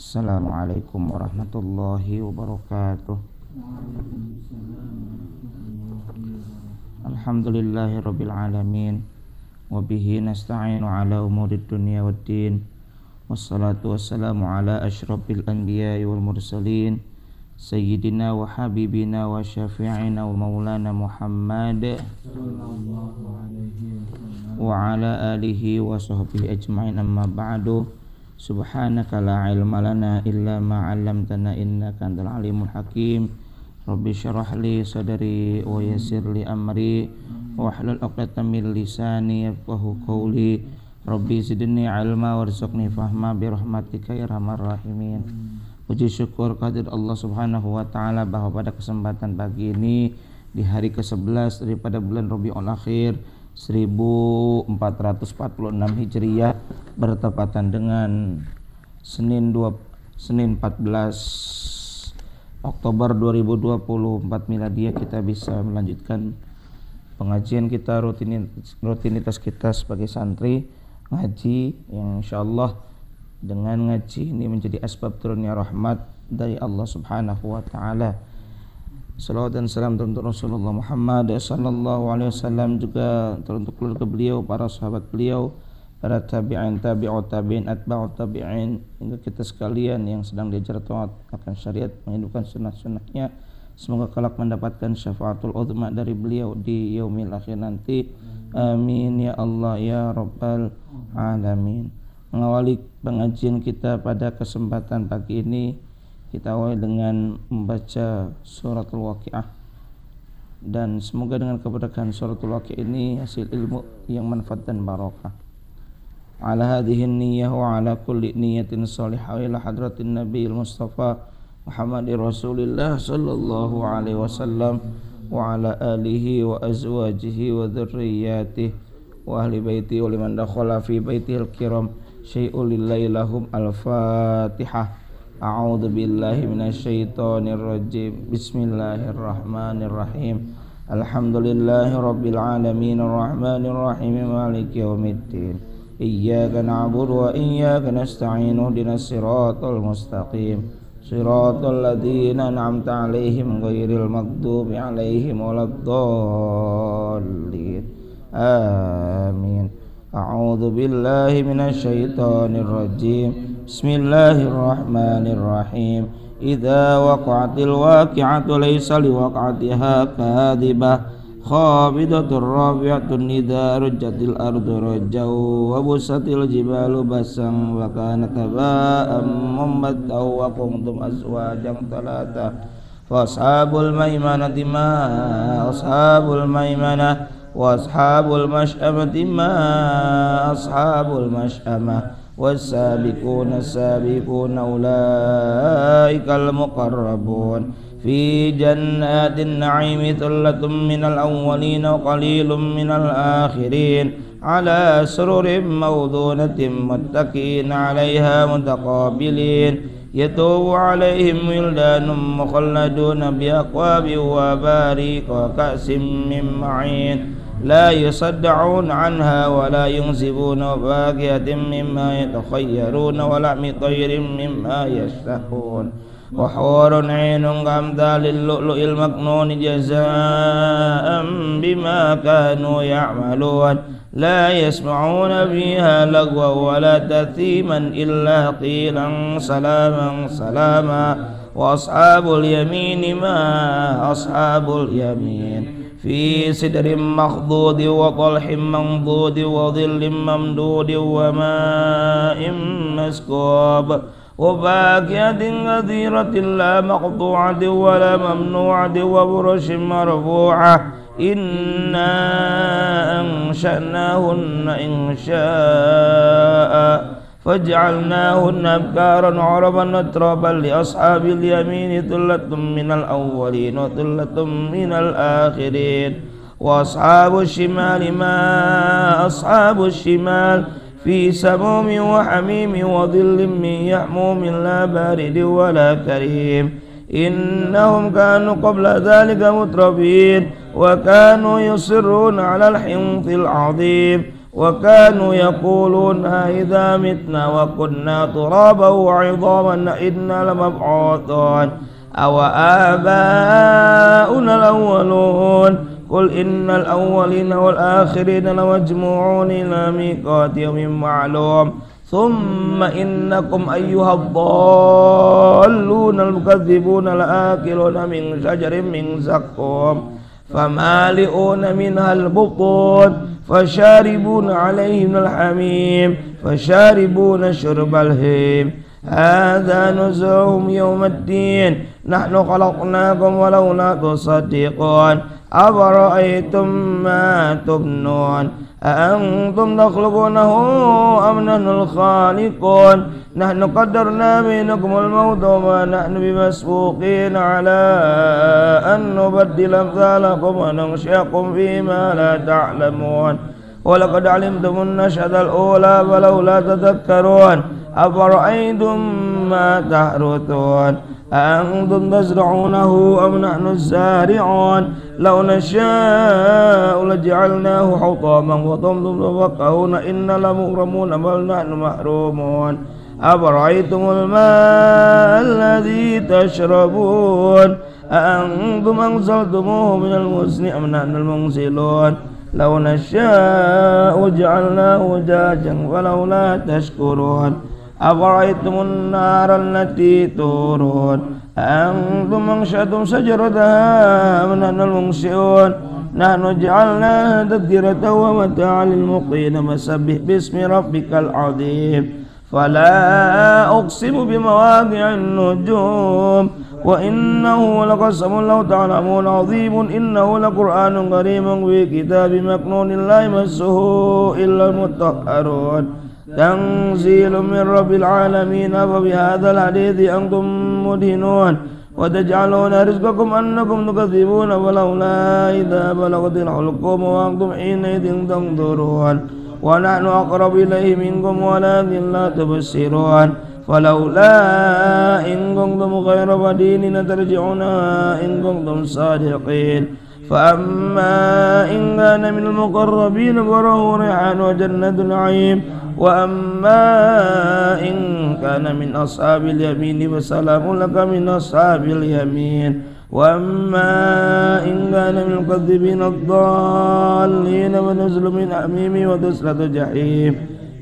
Assalamualaikum warahmatullahi wabarakatuh. Alhamdulillahirabbil alamin wa bihi nasta'inu ala umurid dunya waddin. Wassalatu wassalamu ala asyrafil anbiya'i wal mursalin sayyidina wa habibina wa syafi'ina wa maulana Muhammad wa ala alihi wa sahbihi ajma'in, amma ba'du. Subhanaka la ilma lana illa ma 'allamtana innaka antal alimul hakim. Rabbi syrah li sadri wa yassir li amri wahlul 'uqdatam min lisani yafqahu qawli. Rabbi zidni ilma warzuqni fahma bi rahmatika ya arhamar rahimin. Puji syukur kehadirat Allah Subhanahu wa taala bahwa pada kesempatan pagi ini di hari ke-11 daripada bulan Rabiul Akhir 1446 Hijriah bertepatan dengan Senin 14 Oktober 2024 Miladiah, kita bisa melanjutkan pengajian kita, rutinitas kita sebagai santri ngaji yang insyaallah dengan ngaji ini menjadi asbab turunnya rahmat dari Allah Subhanahu wa taala. Salawat dan salam untuk Rasulullah Muhammad sallallahu alaihi wasallam, juga untuk keluarga beliau, para sahabat beliau, para tabi'in, tabi'ut tabi'in, atba'ut tabi'in, hingga kita sekalian yang sedang diajar taat akan syariat, menghidupkan sunnah-sunnahnya. Semoga kelak mendapatkan syafaatul uzma dari beliau di yaumil akhir nanti. Amin ya Allah ya rabbal alamin. Mengawali pengajian kita pada kesempatan pagi ini, kita awali dengan membaca suratul Waqiah, dan semoga dengan keberkahan suratul Waqiah ini hasil ilmu yang manfaat dan barakah. Ala hadhihi niyyah wa ala kulli niyyatin salihah ila hadratin nabiyil mustafa Muhammadir Rasulillah sallallahu alaihi wasallam wa ala alihi wa azwajihi wa dzurriyyatihi wa ahli baitihi wa liman dakhala fi baitihil kiram syai'ul lillahi lahum. Al-Fatihah. A'udzu billahi minasyaitonir rajim. Bismillahirrahmanirrahim. Alhamdulillahi rabbil alamin arrahmanir rahim maliki yaumiddin. Iyyaka na'budu wa iyyaka nasta'in. Ihdinas siratal mustaqim. Siratal ladzina an'amta 'alaihim ghairil maghdubi 'alaihim waladdallin. Amin. A'udzu billahi minasyaitonir rajim. Bismillahirrahmanirrahim. Idza waqa'atil waqi'atu laysa liwaqa'atiha kadhibah khabidatur rafi'atun idza rujjatil ardu rajjaw wa busatil jibalu basan wa kanat haba'an munbatta wa kuntum azwajan thalatha fa ashabul maimanati ma ashabul maimanah wa ashabul mash'amati ma ashabul mash'amah والسابقون السابقون أولئك المقربون في جنات النعيم ثلة من الأولين وقليل من الآخرين على سرر موضونة متكئين عليها متقابلين يطوف عليهم ولدان مخلدون بأكواب وأباريق وكأس من معين لا يصدعون عنها ولا ينزفون وفاكهة مما يتخيرون ولحم طير مما يشتهون وحور عين كأمثال اللؤلؤ المكنون جزاء بما كانوا يعملون لا يسمعون فيها لغوا ولا تأثيما إلا قيلا سلاما سلاما وأصحاب اليمين ما أصحاب اليمين في سدر مخضود وطلح منضود وظل ممدود وماء مسكوب وفاكهة كثيرة لا مقطوعة ولا ممنوعة وفرش مرفوعة إنا أنشأناهن إنشاء فجعلناهن أبكارا عربا أترابا لأصحاب اليمين ثلة من الأولين وثلة من الآخرين وأصحاب الشمال ما أصحاب الشمال في سموم وحميم وظل من يحموم لا بارد ولا كريم إنهم كانوا قبل ذلك مترفين وكانوا يصرون على الحنث العظيم وكانوا يقولون إذا متنا وكنا ترابا وعظاما إنا لمبعوثون أو آباؤنا الأولون قل إن الأولين والآخرين لمجموعون إلى ميقات يوم معلوم ثم إنكم أيها الضالون المكذبون لآكلون من شجر من زقوم فمالئون منها البطون فشاربون عليه من الحميم فشاربون شرب الهيم هذا نزلهم يوم الدين نحن خلقناكم ولولا تصدقون أفرأيتم ما تبنون أأنتم تخلقونه أم نحن الخالقون نحن قدرنا بينكم الموت وما نحن بمسبوقين على أن نبدل أمثالكم وننشئكم فيما لا تعلمون ولقد علمتم النشأة الأولى فلولا تذكرون أفرأيتم ما تحرثون أأنتم تزرعونه أم نحن الزارعون لو نشاء لجعلناه حطاما وأنتم تفكهون إنا لمغرمون بل نحن محرومون أفرأيتم الماء الذي تشربون أأنتم أنزلتموه من المزن أم نحن المنزلون لو نشاء جعلناه جاجا ولولا تشكرون أفرأيتم النار التي تورون أأنتم أنشأتم شجرتها أم نحن المنشئون نحن جعلناها تذكرة ومتاعا للمقوين فسبح باسم ربك العظيم فلا أقسم بمواقع النجوم وإنه لقسم لو تعلمون عظيم إنه لقرآن كريم في كتاب مكنون لا يمسه إلا المطهرون تنزيل من رب العالمين فبهذا الحديث أنتم مدهنون وتجعلون رزقكم أنكم تكذبون ولولا إذا بلغت الحلقوم وأنتم حينئذ تنظرون ونحن أقرب إليه منكم ولكن لا تبصرون فلولا إن كنتم غير مدينين ترجعونها إن كنتم صادقين فأما إن كان من المقربين فله ريحان وجنة نعيم وأما إن كان من أصحاب اليمين فسلام لك من أصحاب اليمين وأما إن كان من المكذبين الضالين فنزل من حميم وتسلة جحيم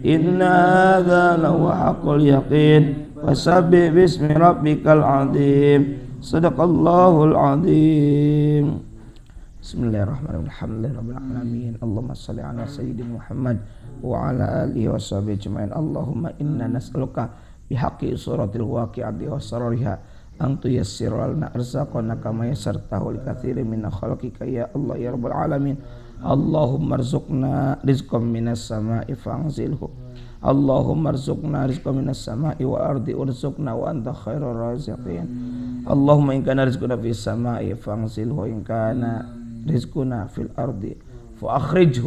إن هذا لهو حق اليقين فسبح باسم ربك العظيم صدق الله العظيم بسم الله الرحمن الرحيم الحمد لله رب العالمين اللهم صل على سيدنا محمد وعلى آله وصحبه أجمعين اللهم إنا نسألك بحق سورة الواقعة وسرورها أن تيسر لنا أرزاقنا كما يسرته لكثير من خلقك يا الله يا رب العالمين اللهم ارزقنا رزقا من السماء فانزله اللهم ارزقنا رزقا من السماء والأرض وارزقنا وأنت خير الرازقين اللهم إن كان رزقنا في السماء فانزله وإن كان رزقنا في الأرض فأخرجه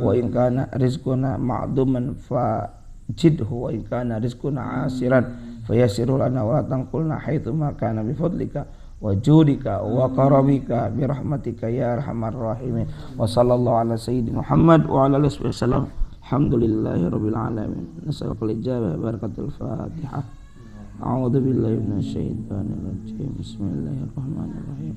وإن كان رزقنا معدوما فجده وإن كان رزقنا عاسرا فيسر لنا ولا تنقلنا حيثما كان بفضلك وجودك وكرمك برحمتك يا أرحم الراحمين وصلى الله على سيدنا محمد وعلى آله وسلم الحمد لله رب العالمين نسألك الإجابة بركة الفاتحة أعوذ بالله من الشيطان الرجيم بسم الله الرحمن الرحيم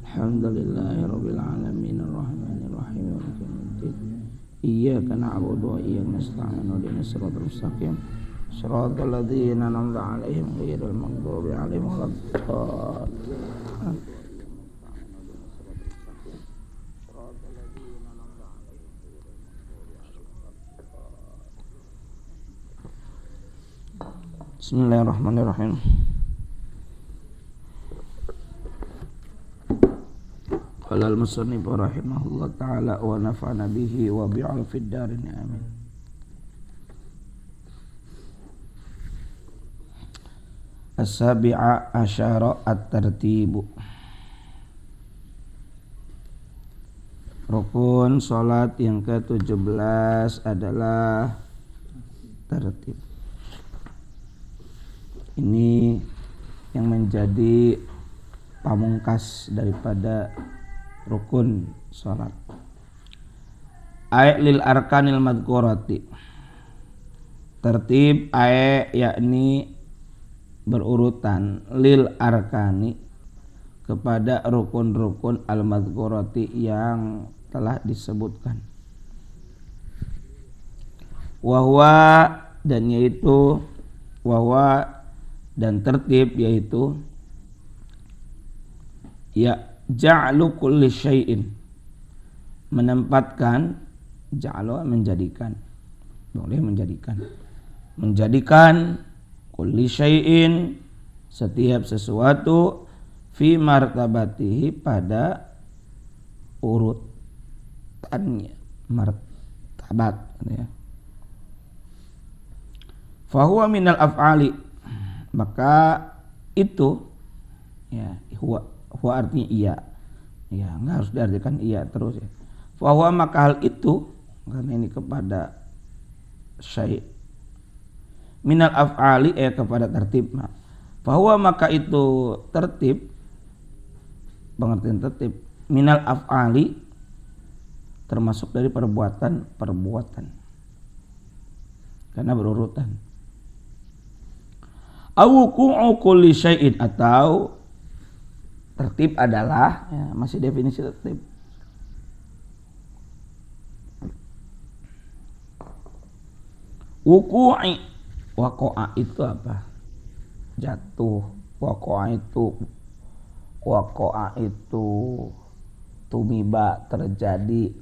الحمد لله رب العالمين الرحمن الرحيم مالك يوم الدين إياك نعبد وإياك نستعين اهدنا الصراط المستقيم صراط الذين أنعمت عليهم غير المغضوب عليهم ولا الضالين بسم الله الرحمن الرحيم قال المصنف رحمه الله تعالى ونفعنا به وبعلم في الدارين آمين As-sabi'a asyara at-tartibu. Rukun salat yang ke-17 adalah tertib. Ini yang menjadi pamungkas daripada rukun salat. Ay lil arkanil madhkurati. Tertib ay yakni berurutan lil arkani kepada rukun-rukun al madhkurati yang telah disebutkan. Wahwa dan yaitu wahwa dan tertib yaitu ya ja'lu kulli syai'in, menempatkan, ja'lu menjadikan, boleh menjadikan kulli syai'in setiap sesuatu fi martabatihi pada urutannya, martabat ya. Fahuwa minal af'ali, maka itu ya huwa artinya iya ya, nggak harus diartikan iya terus ya. Fahuwa maka hal itu, karena ini kepada syai' minal af'ali kepada tertib. Fahuwa maka itu tertib, pengertian tertib minal af'ali termasuk dari perbuatan karena berurutan. Awuku'u kulli syai'in, atau tertib adalah ya, masih definisi tertib. Wuku'i, waqa'a itu apa? Jatuh. Waqa'a itu tumiba, terjadi.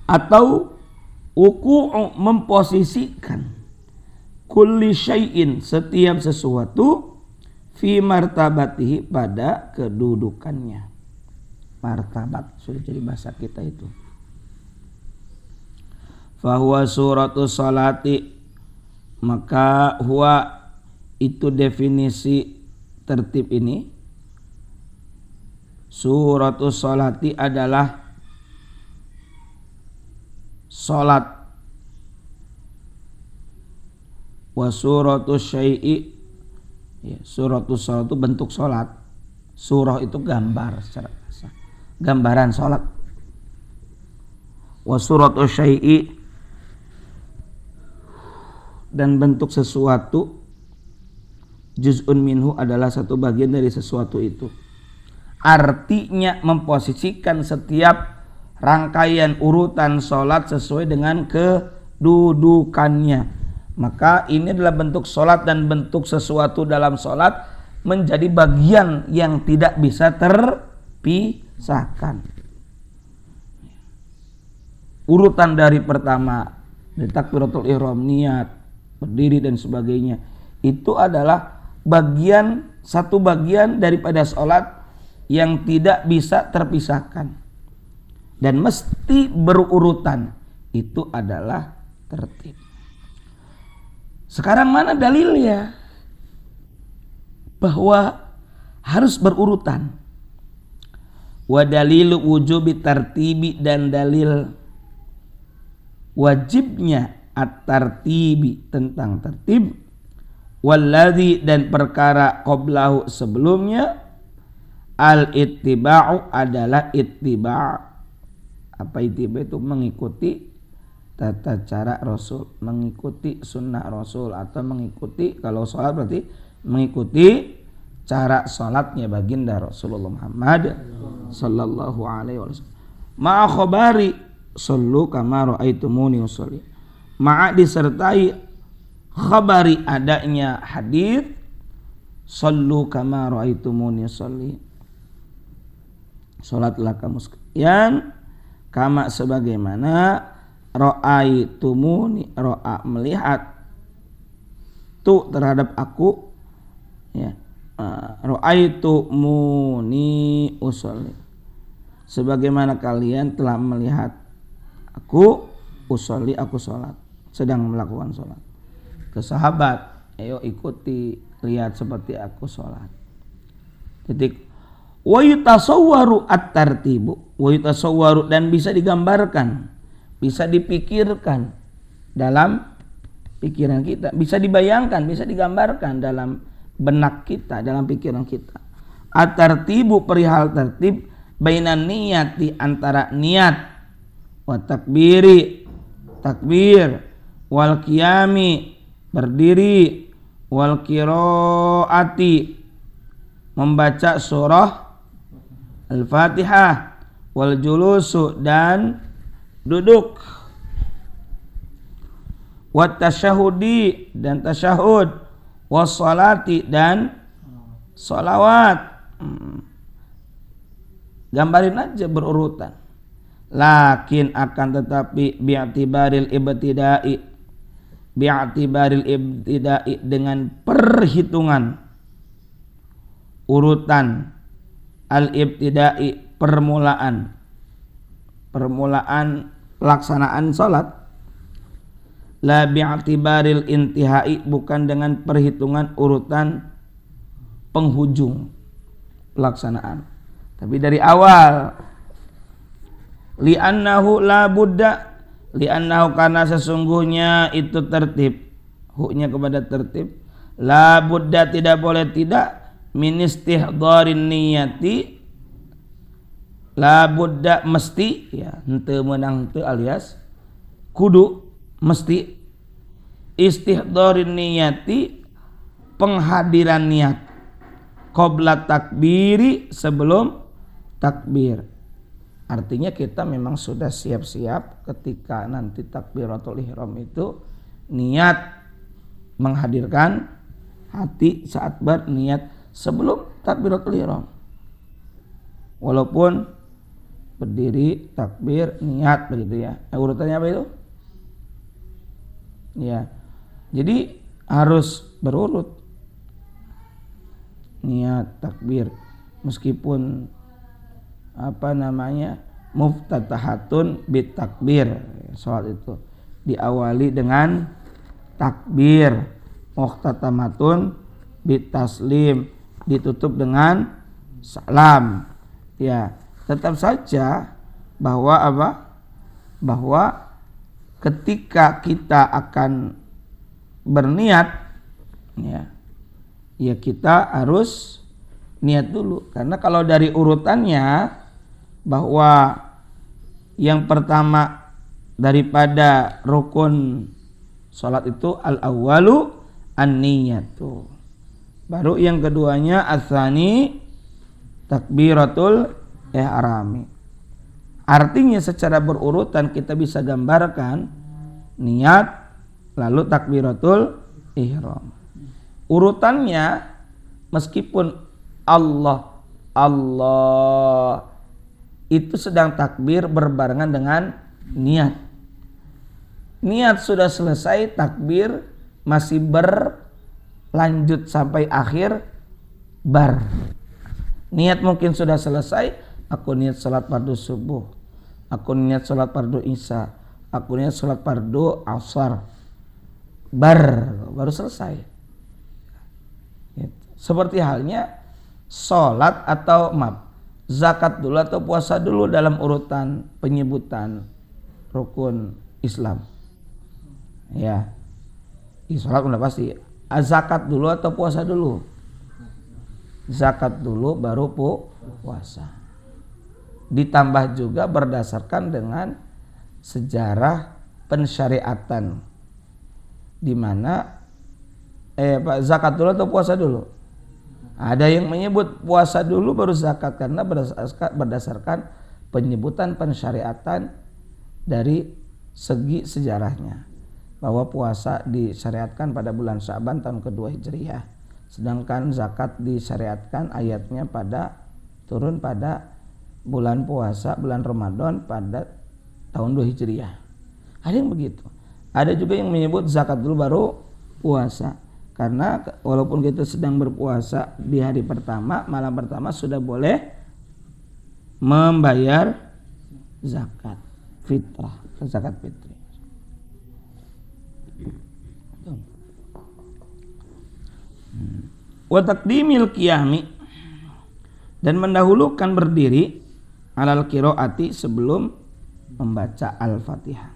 Atau wuku'u memposisikan kulli syai'in setiap sesuatu fi martabatihi pada kedudukannya. Martabat sudah jadi bahasa kita itu. Fahuwa suratus salati, maka huwa itu definisi tertib ini. Suratus salati adalah salat. Wa suratus syai'i, ya, suratus salat itu bentuk salat. Surah itu gambar secara bahasa, gambaran salat. Wa suratus syai'i, dan bentuk sesuatu, juz'un minhu adalah satu bagian dari sesuatu itu. Artinya memposisikan setiap rangkaian urutan salat sesuai dengan kedudukannya. Maka ini adalah bentuk sholat, dan bentuk sesuatu dalam sholat menjadi bagian yang tidak bisa terpisahkan. Urutan dari pertama, dari takbiratul ihram, niat, berdiri dan sebagainya, itu adalah satu bagian daripada sholat yang tidak bisa terpisahkan dan mesti berurutan. Itu adalah tertib. Sekarang mana dalilnya bahwa harus berurutan? Wa dalilu wujubi tartibi, dan dalil wajibnya at-tartibi tentang tertib, walladzi dan perkara qablahu sebelumnya, al-ittiba'u adalah ittiba'. Apa ittiba' itu? Mengikuti tata cara Rasul, mengikuti sunnah Rasul, atau mengikuti, kalau sholat berarti mengikuti cara sholatnya baginda Rasulullah Muhammad sallallahu alaihi wasallam. Ma'a khabari sallu kama ra'aitumuni usolli, ma'a disertai khabari adanya hadis sallu kama ra'aitumuni usolli, sholatlah kamu sekalian kama sebagaimana ra'aitumuni, ra'a melihat, tu terhadap aku ya, ra'aitumuni usolli sebagaimana kalian telah melihat aku usolli, aku sholat, sedang melakukan sholat. Ke sahabat, ayo ikuti, lihat seperti aku sholat. Titik. Wa yutasawwaru at-tartibu, wa yutasawwaru, dan bisa digambarkan, bisa dipikirkan dalam pikiran kita, bisa dibayangkan, bisa digambarkan dalam benak kita, dalam pikiran kita. At-tartibu perihal tertib, bainan niyati, antara niat, wa takbiri takbir, wal qiyami berdiri, wal qiraati membaca surah Al-Fatihah, wal julusu dan duduk, wat tasyahudi dan tasyahud, was salati dan sholawat. Gambarin aja berurutan. Lakin akan tetapi bi'atibaril ibtida'i dengan perhitungan urutan al-ibtida'i permulaan pelaksanaan salat, la bi'atibaril intihai bukan dengan perhitungan urutan penghujung pelaksanaan, tapi dari awal. Li'annahu la budda, li'annahu karena sesungguhnya itu tertib, huknya kepada tertib, la budda tidak boleh tidak, min istihdharin niyati, la budda mesti, ya henteu meunang henteu alias kudu mesti, istihdharin niyati penghadiran niat, qabla takbiri sebelum takbir. Artinya kita memang sudah siap-siap ketika nanti takbiratul ihram itu niat menghadirkan hati saat berniat sebelum takbiratul ihram. Walaupun berdiri, takbir, niat begitu ya. Urutannya apa itu? Ya. Jadi harus berurut. Niat, takbir, meskipun muftatahatun bit takbir, salat itu diawali dengan takbir, muhtatamatun bit taslim, ditutup dengan salam. Ya, tetap saja bahwa ketika kita akan berniat, ya kita harus niat dulu, karena kalau dari urutannya bahwa yang pertama daripada rukun salat itu al-awwalu an-niyatu, baru yang keduanya ats-tsani takbiratul ihrami. Artinya secara berurutan kita bisa gambarkan niat lalu takbiratul ihram. Urutannya meskipun Allah itu sedang takbir berbarengan dengan niat. Niat sudah selesai, takbir masih berlanjut sampai akhir bar. Niat mungkin sudah selesai, aku niat salat fardu subuh, aku niat salat fardu isya, aku niat salat fardu asar, baru selesai. Seperti halnya salat atau zakat dulu atau puasa dulu dalam urutan penyebutan rukun Islam. Ya, salat udah pasti. Zakat dulu atau puasa dulu? Zakat dulu baru puasa. Ditambah juga berdasarkan dengan sejarah pensyariatan, di mana zakat dulu atau puasa dulu? Ada yang menyebut puasa dulu baru zakat karena berdasarkan penyebutan pensyariatan dari segi sejarahnya, bahwa puasa disyariatkan pada bulan Sya'ban tahun kedua Hijriah, sedangkan zakat disyariatkan ayatnya turun pada bulan puasa bulan Ramadan pada tahun 2 Hijriah. Ada yang begitu. Ada juga yang menyebut zakat dulu baru puasa. Karena walaupun kita sedang berpuasa di hari pertama, malam pertama sudah boleh membayar zakat fitrah, zakat fitri. Wa taqdimil qiyami, dan mendahulukan berdiri alal qiraati sebelum membaca Al-Fatihah.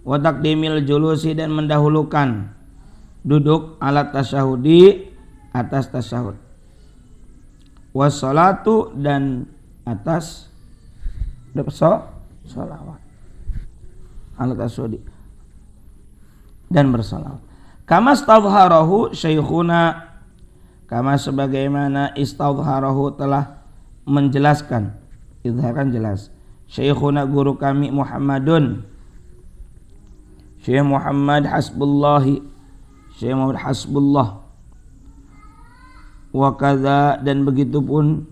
Wa taqdimil julusi, dan mendahulukan duduk alat tasyahudi atas tasyahud, wassalatu, dan atas sholawat. ala tasyahudi dan bersalawat. Kama istadharahu syekhuna, kama sebagaimana istadharahu telah menjelaskan, izharkan jelas, syekhuna guru kami Muhammadun, Syekh Muhammad Hasbullahi, Syekh Muhammad Hasbullah, wa kadza dan begitupun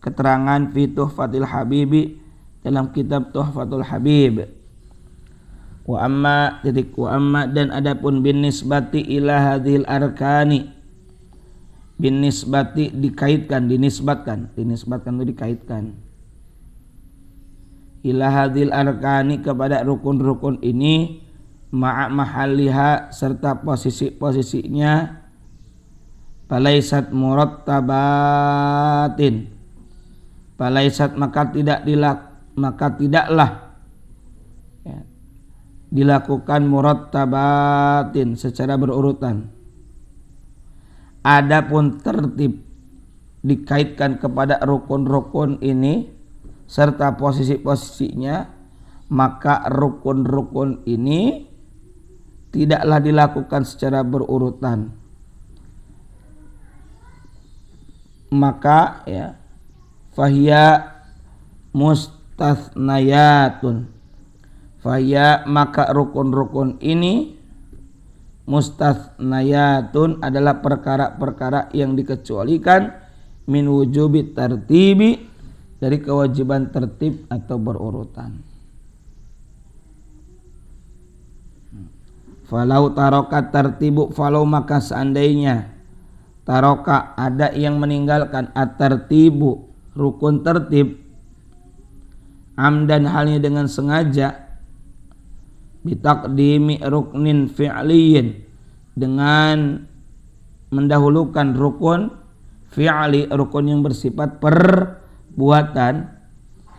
keterangan fi Tuhfatul Habibi dalam kitab Tuhfatul Habib. Wa amma dan adapun bin nisbati ila hadhil arkani, bin nisbati dikaitkan, dinisbatkan itu dikaitkan, ila hadhil arkani kepada rukun-rukun ini, ma'a mahalliha serta posisi-posisinya, palaisat murattabatin, palaisat maka tidaklah ya, dilakukan murattabatin secara berurutan. Adapun tertib dikaitkan kepada rukun-rukun ini serta posisi-posisinya, maka rukun-rukun ini tidaklah dilakukan secara berurutan. Maka ya, fahiya mustathnayatun, fahiya maka rukun-rukun ini mustathnayatun adalah perkara-perkara yang dikecualikan, min wujubi tartibi dari kewajiban tertib atau berurutan. Falau tarokat tertibu, falau maka seandainya taroka ada yang meninggalkan at-tertibu rukun tertib, amdan halnya dengan sengaja, bitaqdimi ruknin fi'liyin dengan mendahulukan rukun fi'li, rukun yang bersifat perbuatan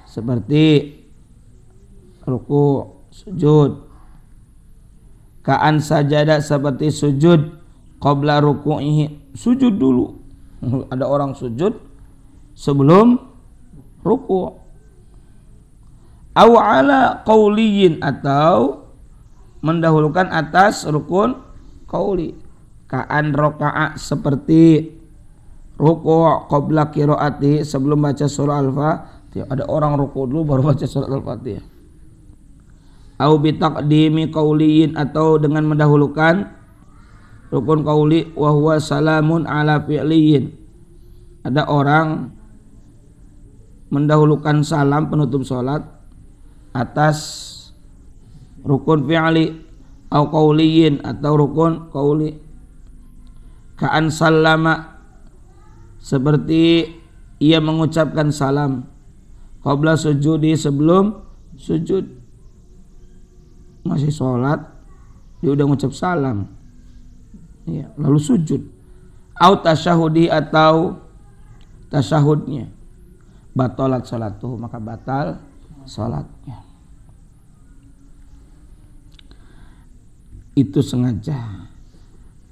seperti ruku, sujud, ka'an sajada seperti sujud, qabla ruku'ihi sujud dulu. Ada orang sujud sebelum ruku'. Aw ala qauliyin atau mendahulukan atas rukun qauli. Ka'an raka'a seperti ruku' qabla qiraati sebelum baca surah Al-Fatihah. Ada orang ruku' dulu baru baca surah Al-Fatihah. Au bi taqdimi qauliyin atau dengan mendahulukan rukun qauli wa huwa salamun ala fi'liyin. Ada orang mendahulukan salam penutup salat atas rukun fi'li au qauliyin atau rukun qauli. Ka'an sallama seperti ia mengucapkan salam qabla sujudi sebelum sujud. Masih sholat dia udah ngucap salam ya, lalu sujud. Au tasyahudi atau tasyahudnya, batalat sholatuhu maka batal sholatnya. Itu sengaja.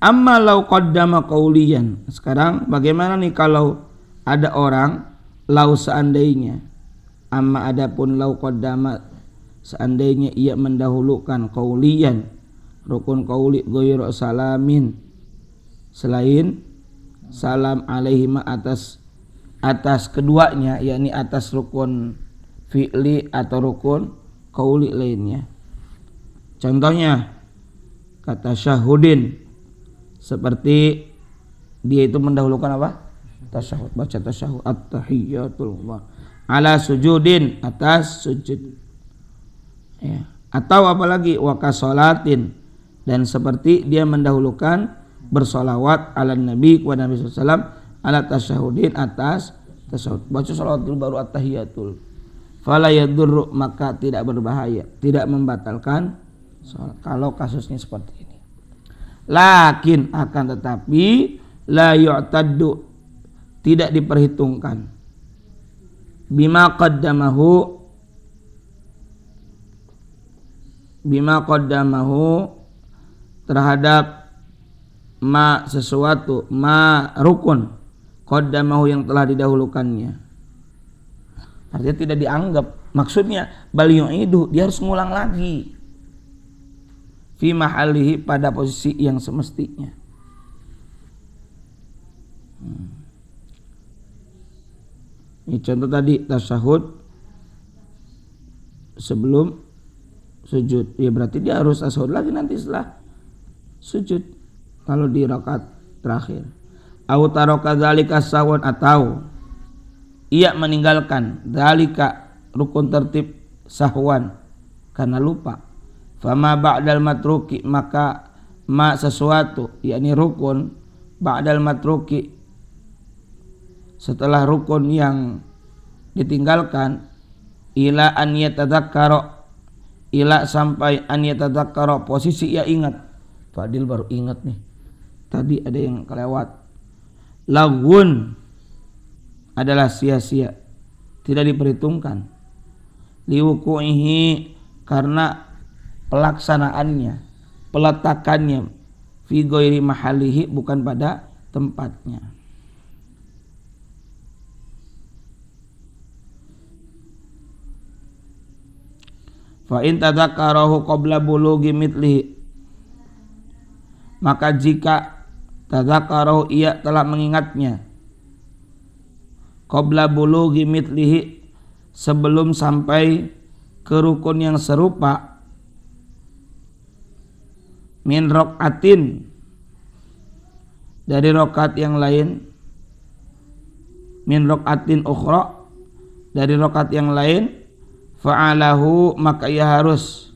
Amma lau qaddama qauliyan. Sekarang bagaimana nih kalau ada orang lau seandainya, amma adapun lau qaddama seandainya ia mendahulukan qauliyan rukun qauli ghairu salamin selain salam alaihima atas keduanya, yakni atas rukun fi'li atau rukun qauli lainnya. Contohnya kata syahudin seperti dia itu mendahulukan apa? Tasyahud, baca tasyahud at-tahiyyatul ala sujudin atas sujud. Ya. Atau apalagi wakasolatin dan seperti dia mendahulukan bersolawat ala Nabi kepada Nabi SAW ala tasyahudin atas tasyahud, baca salawat dulu baru at-tahiyatul. Fala yadurru maka tidak berbahaya, tidak membatalkan sholat kalau kasusnya seperti ini. Lakin akan tetapi la yu'taddu tidak diperhitungkan bima qaddamahu terhadap ma sesuatu, ma rukun qaddamahu yang telah didahulukannya. Artinya tidak dianggap, maksudnya bal yu'idu dia harus ngulang lagi. fi mahalihi pada posisi yang semestinya. Ini contoh tadi tasyahud sebelum sujud. Ya berarti dia harus tasyahud lagi nanti setelah sujud kalau di rakaat terakhir. Au taraka dzalika sahwan, atau ia meninggalkan dzalika rukun tertib sahwan karena lupa. Fama ba'dal matruki, maka sesuatu yakni rukun ba'dal matruki setelah rukun yang ditinggalkan, ila an yatadzakkara, ila sampai an yatadzakkara posisi ia ingat. Fadil baru ingat nih, tadi ada yang kelewat. Lagun adalah sia-sia, tidak diperhitungkan. Liwuku'ihi, karena pelaksanaannya, peletakannya, fi ghairi mahalihi, bukan pada tempatnya. Fa in tadzakkarahu qabla bulughi mithlihi, maka jika tadzakkarahu ia telah mengingatnya qabla bulughi mithlihi sebelum sampai ke rukun yang serupa, min rokaatin dari rokaat yang lain, min rokaatin ukhra dari rokaat yang lain, fa'alahu, maka ia harus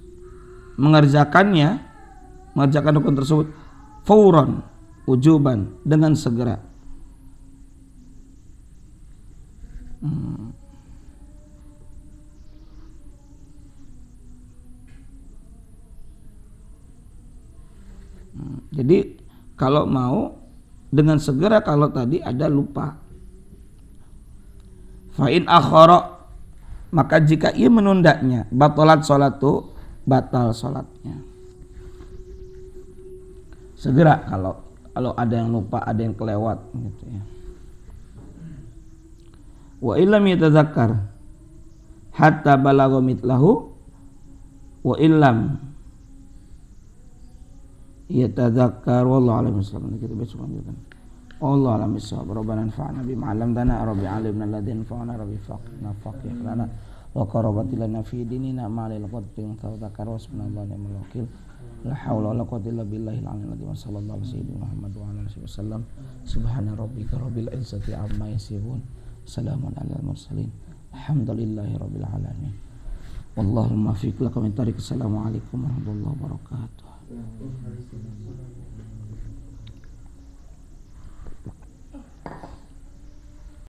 mengerjakan rukun tersebut fauran, ujuban, dengan segera. Jadi kalau mau dengan segera, kalau tadi ada lupa. Fa'in akhara, maka jika ia menundanya, batalat sholatu, batal sholatnya. Segera kalau ada yang lupa, ada yang kelewat gitu ya. Wa illam yatadzakkar hatta balagha mitlahu wa illam yatadzakkar wallahu a'lam bishawab. Kita besok lanjutkan. Wallahu a'lam bishawab. Rabbana anfa'na bima 'allamtana, rabbi 'allimna alladhi yanfa'una, rabbi faqih lana wa qarabati lana fi dinina ma'al qadrin tadzakkar wa subhanallahi wa ni'mal wakil. La haula wala quwwata illa billahil 'aliyyil 'azim. Sallallahu alaihi Muhammad wa ala alihi wasallam. Subhana rabbika rabbil izzati amma yasifun. Salamun alal mursalin. Alhamdulillahi rabbil alamin. Wallahumma fiq lakum min tariq. Assalamualaikum warahmatullahi wabarakatuh.